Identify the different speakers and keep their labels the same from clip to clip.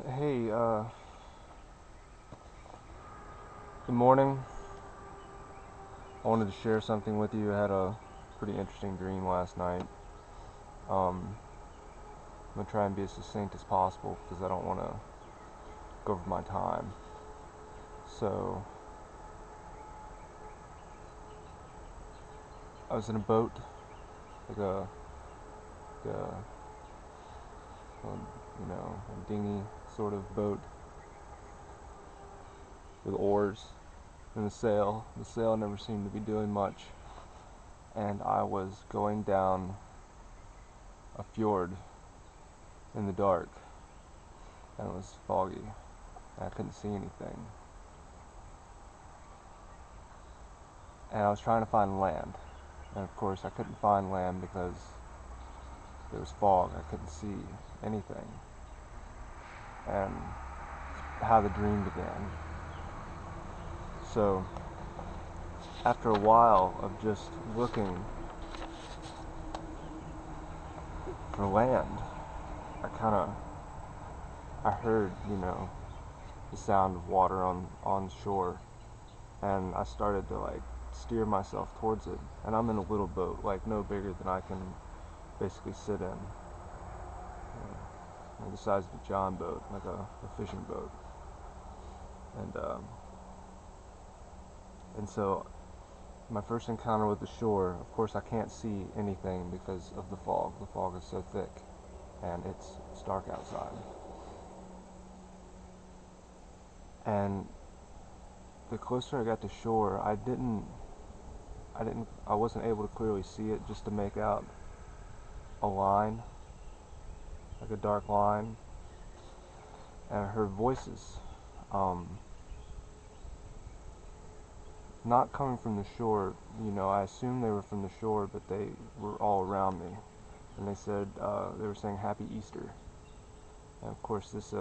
Speaker 1: Hey, good morning. I wanted to share something with you. I had a pretty interesting dream last night. I'm gonna try and be as succinct as possible because I don't want to go over my time. So, I was in a boat, like like a dinghy sort of boat with oars and a sail. The sail never seemed to be doing much, and I was going down a fjord in the dark, and it was foggy, and I couldn't see anything. And I was trying to find land, and of course I couldn't find land because there was fog. I couldn't see anything. And how the dream began. So after a while of just looking for land, I heard, the sound of water on shore, and I started to like steer myself towards it. And I'm in a little boat, like no bigger than I can basically sit in, like the size of a John boat, like a fishing boat. And so my first encounter with the shore, of course I can't see anything because of the fog. The fog is so thick, and it's dark outside. And the closer I got to shore, I wasn't able to clearly see it, just to make out a line, like a dark line. And I heard voices, not coming from the shore. I assumed they were from the shore, but they were all around me. And they said, they were saying Happy Easter. And of course this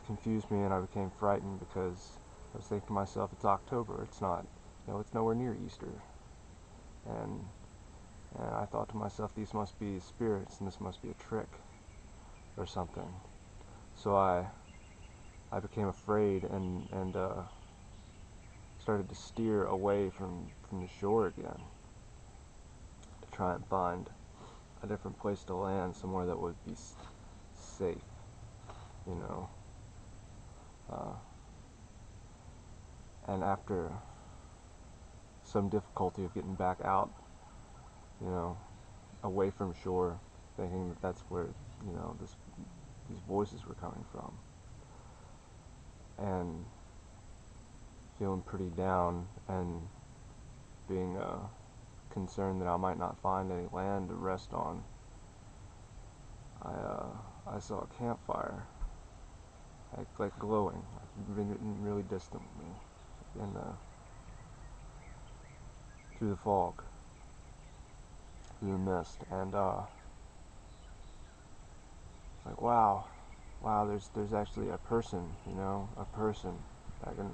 Speaker 1: confused me, and I became frightened because I was thinking to myself, it's October, it's not, it's nowhere near Easter. And I thought to myself, these must be spirits, and this must be a trick or something. So I became afraid, and started to steer away from the shore again to try and find a different place to land, somewhere that would be safe, you know. Uh, and after some difficulty of getting back out, you know, away from shore, thinking that that's where, these voices were coming from, and feeling pretty down, and being concerned that I might not find any land to rest on, I saw a campfire, like glowing, like really distant from me, in the through the fog, through the mist, and like wow, there's actually a person, a person. I can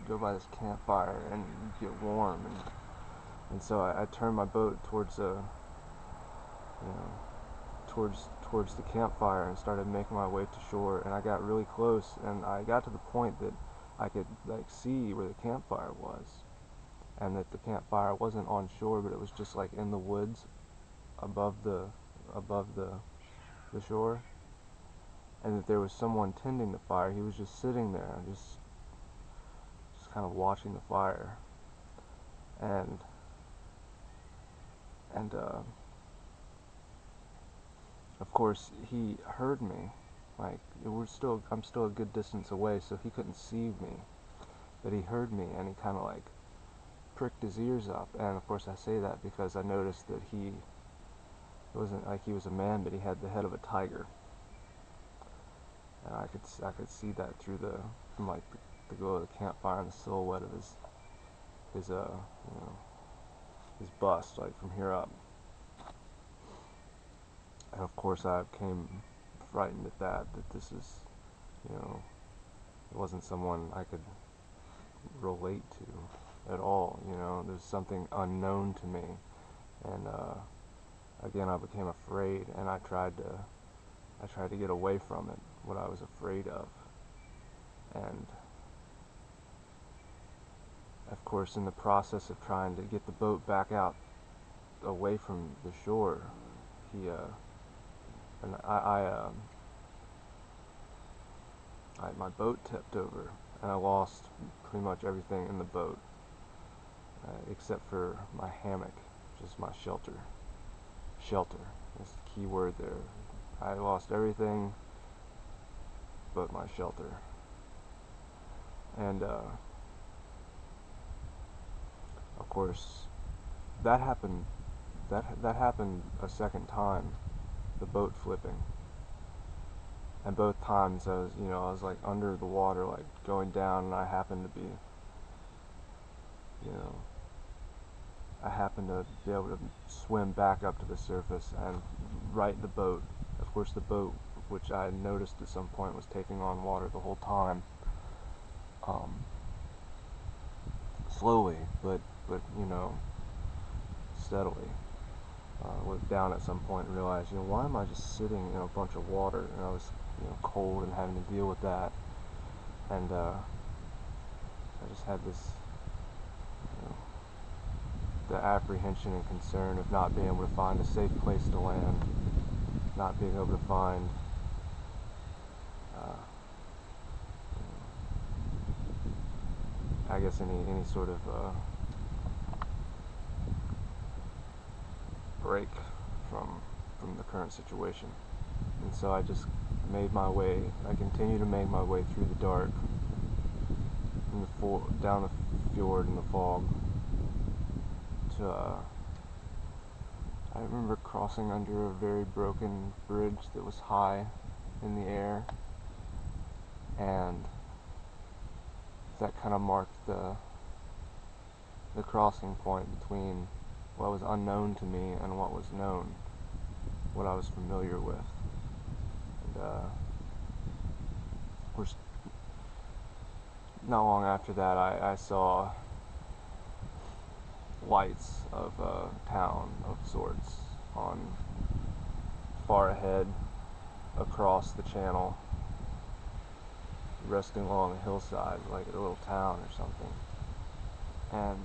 Speaker 1: go by this campfire and get warm, and so I turned my boat towards you know towards the campfire and started making my way to shore, and I got really close, and I got to the point that I could like see where the campfire was, and that the campfire wasn't on shore, but it was just like in the woods above the shore, and that there was someone tending the fire. He was just sitting there, just kind of watching the fire, and and of course he heard me. Like I'm still a good distance away, so he couldn't see me, but he heard me, and he kind of like pricked his ears up. And of course I say that because I noticed that it wasn't like he was a man, but he had the head of a tiger, and I could see that from like the glow of the campfire and the silhouette of his his bust, like from here up. And of course I became frightened at that this is, it wasn't someone I could relate to at all. There's something unknown to me, and again I became afraid, and I I tried to get away from it, what I was afraid of. And of course, in the process of trying to get the boat back out away from the shore, he and my boat tipped over, and I lost pretty much everything in the boat, except for my hammock, which is my shelter. Shelter is the key word there. I lost everything but my shelter. And of course, that happened. That happened a second time, the boat flipping. And both times I was like under the water, like going down, and I happened to be, I happened to be able to swim back up to the surface and right the boat. Of course, the boat, which I had noticed at some point was taking on water the whole time, slowly, but steadily. Looked down at some point and realized, why am I just sitting in a bunch of water? And I was, cold and having to deal with that. And I just had this, the apprehension and concern of not being able to find a safe place to land, not being able to find I guess any sort of break from the current situation. And so I just made my way. I continued to make my way through the dark, down the fjord in the fog. To I remember crossing under a very broken bridge that was high in the air, and that kind of marked the crossing point between what was unknown to me and what was known, what I was familiar with. And of course, not long after that, I saw lights of a town of sorts on far ahead across the channel, resting along a hillside like a little town or something. And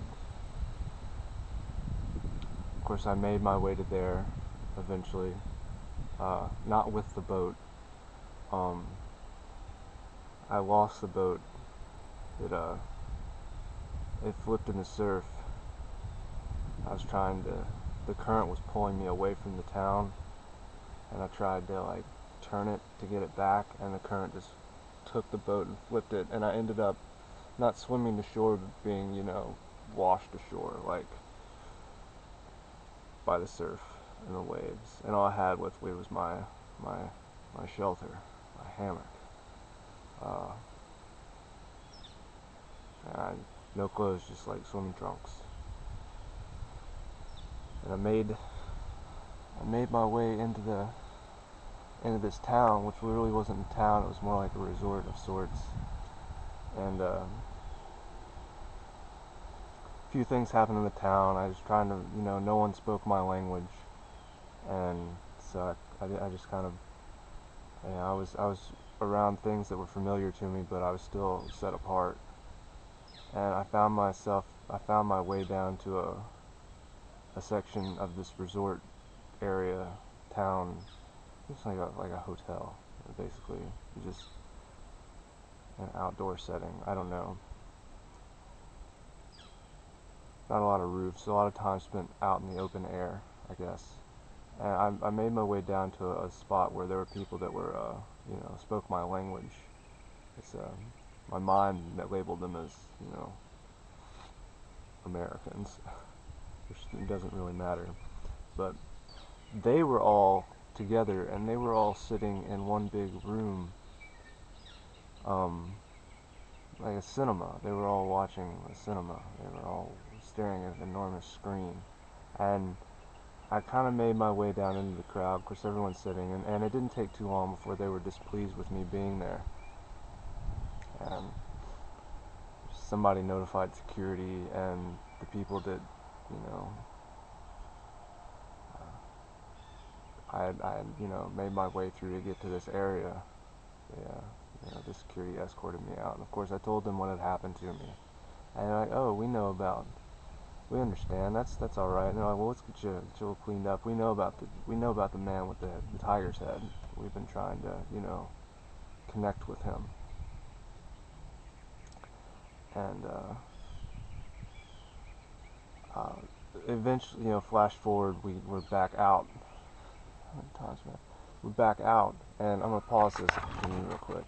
Speaker 1: of course I made my way to there eventually, not with the boat. I lost the boat. It flipped in the surf. The current was pulling me away from the town, and I tried to like turn it to get it back, and the current just took the boat and flipped it, and I ended up not swimming to shore, but being, washed ashore, like by the surf and the waves. And all I had with me was my shelter, my hammock. And no clothes, just like swimming trunks. And I made my way into this town, which really wasn't a town. It was more like a resort of sorts. And a few things happened in the town. I was trying to, no one spoke my language, and so I just kind of, I was around things that were familiar to me, but I was still set apart. And I found my way down to a section of this resort area town. It's like a hotel, basically, just an outdoor setting. I don't know. Not a lot of roofs, a lot of time spent out in the open air, I guess. And I made my way down to a spot where there were people that were, spoke my language. It's my mind that labeled them as, Americans, which doesn't really matter. But they were all together, and they were all sitting in one big room, like a cinema. They were all watching a cinema. They were all staring at an enormous screen. And I kind of made my way down into the crowd. Of course, everyone's sitting, and it didn't take too long before they were displeased with me being there. And somebody notified security, and the people that, I had, you know, made my way through to get to this area. Yeah, you know, the security escorted me out. And of course, I told them what had happened to me. And they're like, oh, we understand. That's all right. And they're like, well, let's get you all cleaned up. We know about the man with the tiger's head. We've been trying to, you know, connect with him. And uh, eventually, you know, flash forward, we're back out. How many times, man? We're back out, and I'm gonna pause this and continue real quick.